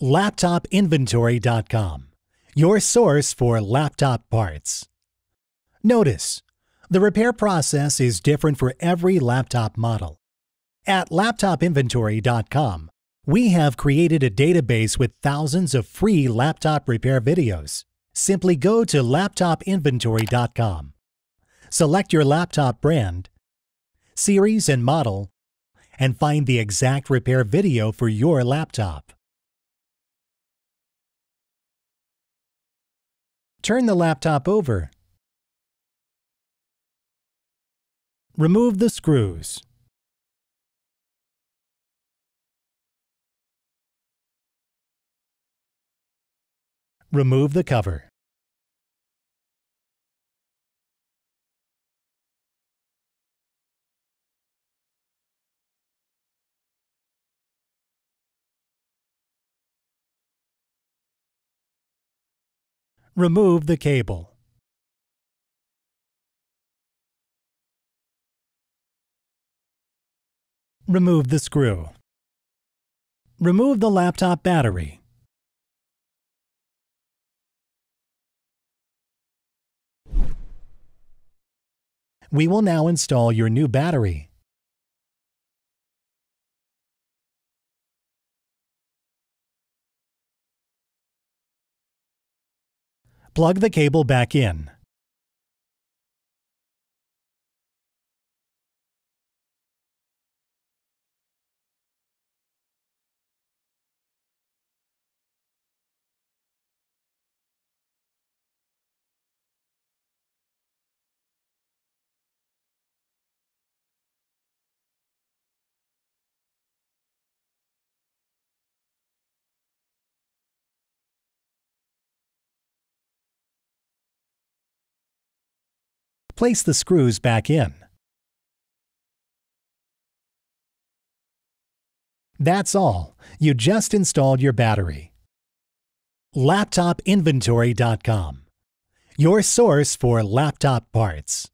LaptopInventory.com, your source for laptop parts. Notice, the repair process is different for every laptop model. At LaptopInventory.com, we have created a database with thousands of free laptop repair videos. Simply go to LaptopInventory.com, select your laptop brand, series and model, and find the exact repair video for your laptop. Turn the laptop over. Remove the screws. Remove the cover. Remove the cable. Remove the screw. Remove the laptop battery. We will now install your new battery. Plug the cable back in. Place the screws back in. That's all. You just installed your battery. LaptopInventory.com, your source for laptop parts.